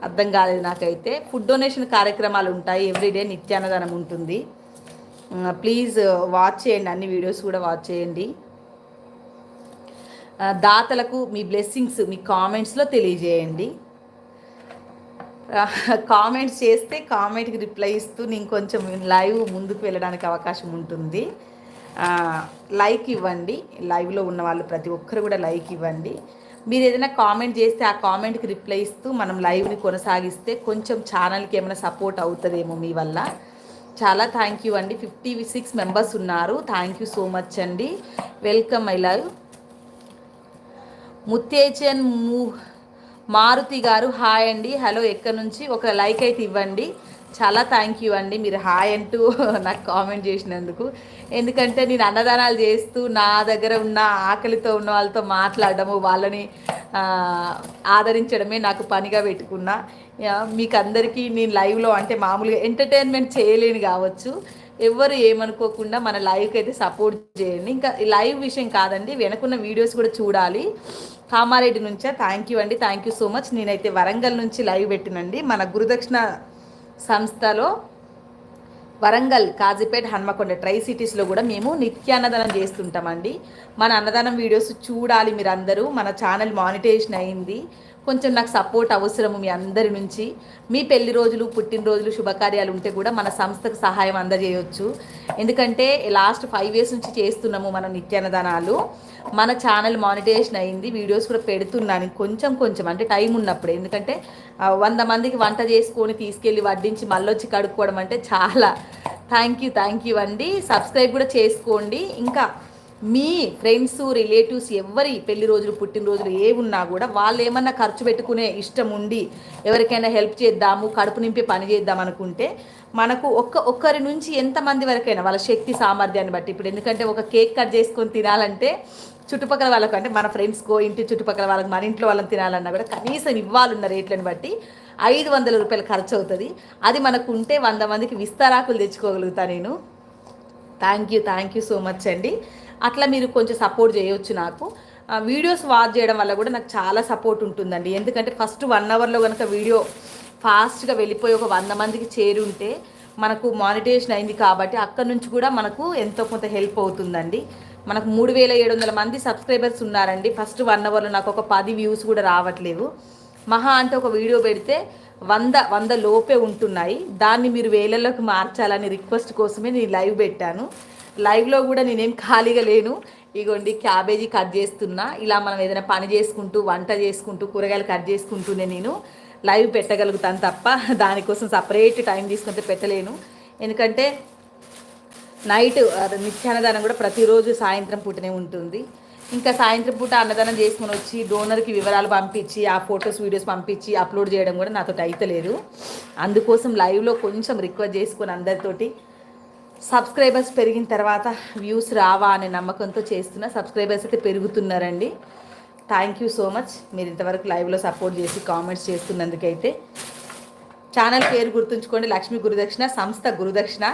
అర్థం కాలేదు నాకైతే. ఫుడ్ డొనేషన్ కార్యక్రమాలు ఉంటాయి, ఎవ్రీడే నిత్యాన్నదానం ఉంటుంది. ప్లీజ్ వాచ్ చేయండి, అన్ని వీడియోస్ కూడా వాచ్ చేయండి. దాతలకు మీ బ్లెస్సింగ్స్ మీ కామెంట్స్లో తెలియజేయండి. కామెంట్స్ చేస్తే కామెంట్కి రిప్లై ఇస్తూ నేను కొంచెం లైవ్ ముందుకు వెళ్ళడానికి అవకాశం ఉంటుంది. లైక్ ఇవ్వండి, లైవ్లో ఉన్న వాళ్ళు ప్రతి ఒక్కరు కూడా లైక్ ఇవ్వండి. మీరు ఏదైనా కామెంట్ చేస్తే ఆ కామెంట్కి రిప్లై ఇస్తూ మనం లైవ్ని కొనసాగిస్తే కొంచెం ఛానల్కి ఏమైనా సపోర్ట్ అవుతుందేమో మీ వల్ల. చాలా థ్యాంక్ యూ అండి. 56 మెంబర్స్ ఉన్నారు. థ్యాంక్ యూ సో మచ్ అండి. Welcome I love. ముత్తేచన్ మారుతి గారు హాయ్ అండి. హలో, ఎక్కడి నుంచి? ఒక లైక్ అయితే ఇవ్వండి. చాలా థ్యాంక్ యూ అండి, మీరు హాయ్ అంటూ నాకు కామెంట్ చేసినందుకు. ఎందుకంటే నేను అన్నదానాలు చేస్తూ నా దగ్గర ఉన్న ఆకలితో ఉన్న వాళ్ళతో మాట్లాడడము, వాళ్ళని ఆదరించడమే నాకు పనిగా పెట్టుకున్నా. మీకు అందరికీ నేను లైవ్లో అంటే మామూలుగా ఎంటర్టైన్మెంట్ చేయలేని కావచ్చు, ఎవరు ఏమనుకోకుండా మన లైవ్కి అయితే సపోర్ట్ చేయండి. ఇంకా లైవ్ విషయం కాదండి, వెనకున్న వీడియోస్ కూడా చూడాలి. కామారెడ్డి నుంచా? థ్యాంక్ యూ అండి, థ్యాంక్ యూ సో మచ్. నేనైతే వరంగల్ నుంచి లైవ్ పెట్టినండి. మన గురుదక్షిణ సంస్థలో వరంగల్, కాజీపేట, హన్మకొండ ట్రై సిటీస్లో కూడా మేము నిత్యాన్నదానం చేస్తుంటామండి. మన అన్నదానం వీడియోస్ చూడాలి మీరందరూ. మన ఛానల్ మానిటైజేషన్ అయింది. కొంచెం నాకు సపోర్ట్ అవసరము మీ అందరి నుంచి. మీ పెళ్లి రోజులు, పుట్టినరోజులు, శుభకార్యాలు ఉంటే కూడా మన సంస్థకు సహాయం అందజేయవచ్చు. ఎందుకంటే లాస్ట్ 5 years నుంచి చేస్తున్నాము మనం నిత్యాన్నదానాలు. మన ఛానల్ మానిటైజేషన్ అయింది, వీడియోస్ కూడా పెడుతున్నాను కొంచెం కొంచెం, అంటే టైం ఉన్నప్పుడు. ఎందుకంటే 100 మందికి వంట చేసుకొని తీసుకెళ్ళి వడ్డించి మళ్ళొచ్చి కడుక్కోవడం అంటే చాలా. థ్యాంక్ యూ అండి. సబ్స్క్రైబ్ కూడా చేసుకోండి. ఇంకా మీ ఫ్రెండ్స్, రిలేటివ్స్ ఎవరి పెళ్లి రోజులు, పుట్టినరోజులు ఏ ఉన్నా కూడా వాళ్ళు ఏమన్నా ఖర్చు పెట్టుకునే ఇష్టం ఉండి ఎవరికైనా హెల్ప్ చేద్దాము, కడుపు నింపి పని చేద్దాం అనుకుంటే మనకు ఒక్కరి నుంచి ఎంతమంది వరకైనా వాళ్ళ శక్తి సామర్థ్యాన్ని బట్టి. ఇప్పుడు ఎందుకంటే ఒక కేక్ కట్ చేసుకొని తినాలంటే చుట్టుపక్కల వాళ్ళకు, అంటే మన ఫ్రెండ్స్కో, ఇంటి చుట్టుపక్కల వాళ్ళకి, మన ఇంట్లో వాళ్ళని తినాలన్నా కూడా కనీసం ఇవ్వాలన్న రేట్లను బట్టి 500 రూపాయలు ఖర్చు అవుతుంది. అది మనకు ఉంటే 100 మందికి విస్తరాకులు తెచ్చుకోగలుగుతా నేను. థ్యాంక్ యూ సో మచ్ అండి. అట్లా మీరు కొంచెం సపోర్ట్ చేయవచ్చు నాకు. వీడియోస్ వాచ్ చేయడం వల్ల కూడా నాకు చాలా సపోర్ట్ ఉంటుందండి. ఎందుకంటే ఫస్ట్ 1 hourలో కనుక వీడియో ఫాస్ట్గా వెళ్ళిపోయి ఒక 100 మందికి చేరుంటే మనకు మానిటైజేషన్ అయింది కాబట్టి అక్కడ నుంచి కూడా మనకు ఎంతో కొంత హెల్ప్ అవుతుందండి. మనకు 3700 మంది సబ్స్క్రైబర్స్ ఉన్నారండి. ఫస్ట్ 1 hourలో నాకు ఒక 10 వ్యూస్ కూడా రావట్లేవు. మహా అంటే ఒక వీడియో పెడితే 100 లోపే ఉంటున్నాయి. దాన్ని మీరు వేలల్లోకి మార్చాలని రిక్వెస్ట్ కోసమే నేను లైవ్ పెట్టాను. లైవ్లో కూడా నేనేం ఖాళీగా లేను. ఇగోండి క్యాబేజీ కట్ చేస్తున్నా. ఇలా మనం ఏదైనా పని చేసుకుంటూ, వంట చేసుకుంటూ, కూరగాయలు కట్ చేసుకుంటూనే నేను లైవ్ పెట్టగలుగుతాను తప్ప దానికోసం సపరేట్ టైం తీసుకుంటే పెట్టలేను. ఎందుకంటే నైట్ నిత్యాన్నదానం కూడా ప్రతిరోజు సాయంత్రం పూటనే ఉంటుంది. ఇంకా సాయంత్రం పూట అన్నదానం చేసుకొని వచ్చి డోనర్కి వివరాలు పంపించి ఆ ఫొటోస్, వీడియోస్ పంపించి అప్లోడ్ చేయడం కూడా నాతో అయితలేదు. అందుకోసం లైవ్లో కొంచెం రిక్వెస్ట్ చేసుకొని అందరితోటి సబ్స్క్రైబర్స్ పెరిగిన తర్వాత వ్యూస్ రావా అనే నమ్మకంతో చేస్తున్నా. సబ్స్క్రైబర్స్ అయితే పెరుగుతున్నారండి. Thank you so much. మీరు ఇంతవరకు లైవ్లో సపోర్ట్ చేసి కామెంట్స్ చేస్తున్నందుకైతే. ఛానల్ పేరు గుర్తుంచుకోండి, లక్ష్మీ గురుదక్షిణ, సంస్థ గురుదక్షిణ.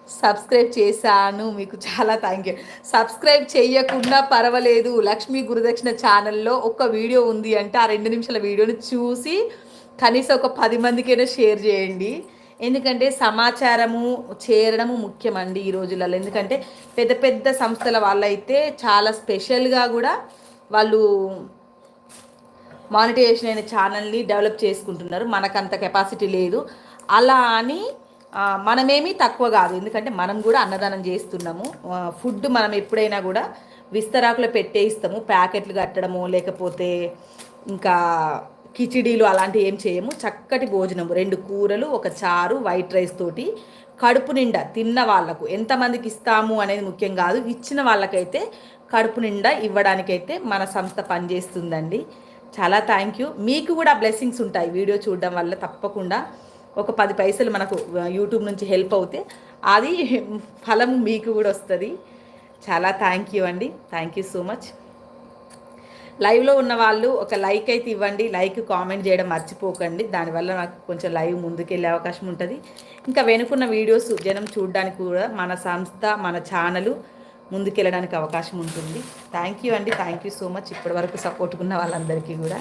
సబ్స్క్రైబ్ చేశాను, మీకు చాలా థ్యాంక్ యూ. సబ్స్క్రైబ్ చేయకుండా పర్వాలేదు, లక్ష్మీ గురుదక్షిణ ఛానల్లో ఒక వీడియో ఉంది అంటే ఆ 2 నిమిషాల వీడియోని చూసి కనీసం ఒక 10 మందికైనా షేర్ చేయండి. ఎందుకంటే సమాచారము చేరడము ముఖ్యమండి ఈ రోజులలో. ఎందుకంటే పెద్ద పెద్ద సంస్థల వాళ్ళైతే చాలా స్పెషల్గా కూడా వాళ్ళు మానిటైజేషన్ అయిన ఛానల్ని డెవలప్ చేసుకుంటున్నారు. మనకంత కెపాసిటీ లేదు. అలా అని మనమేమీ తక్కువ కాదు. ఎందుకంటే మనం కూడా అన్నదానం చేస్తున్నాము. ఫుడ్ మనం ఎప్పుడైనా కూడా విస్తరాకులో పెట్టేయిస్తాము. ప్యాకెట్లు కట్టడము, లేకపోతే ఇంకా కిచిడీలు అలాంటివి ఏం చేయము. చక్కటి భోజనం, 2 కూరలు, ఒక చారు, వైట్ రైస్ తోటి కడుపు నిండా తిన్న వాళ్ళకు. ఎంతమందికి ఇస్తాము అనేది ముఖ్యం కాదు, ఇచ్చిన వాళ్ళకైతే కడుపు నిండా ఇవ్వడానికైతే మన సంస్థ పనిచేస్తుందండి. చాలా థ్యాంక్ యూ. మీకు కూడా బ్లెస్సింగ్స్ ఉంటాయి వీడియో చూడడం వల్ల. తప్పకుండా ఒక 10 పైసలు మనకు యూట్యూబ్ నుంచి హెల్ప్ అవుతే అది ఫలం మీకు కూడా వస్తుంది. చాలా థ్యాంక్ యూ అండి. Thank you so much. లైవ్లో ఉన్న వాళ్ళు ఒక లైక్ అయితే ఇవ్వండి. లైక్, కామెంట్ చేయడం మర్చిపోకండి. దానివల్ల నాకు కొంచెం లైవ్ ముందుకెళ్ళే అవకాశం ఉంటుంది. ఇంకా వెనుకున్న వీడియోస్ జనం చూడడానికి కూడా మన సంస్థ, మన ఛానల్ ముందుకెళ్ళడానికి అవకాశం ఉంటుంది. థ్యాంక్ యూ అండి. Thank you so much. ఇప్పటివరకు సపోర్ట్ ఉన్న వాళ్ళందరికీ కూడా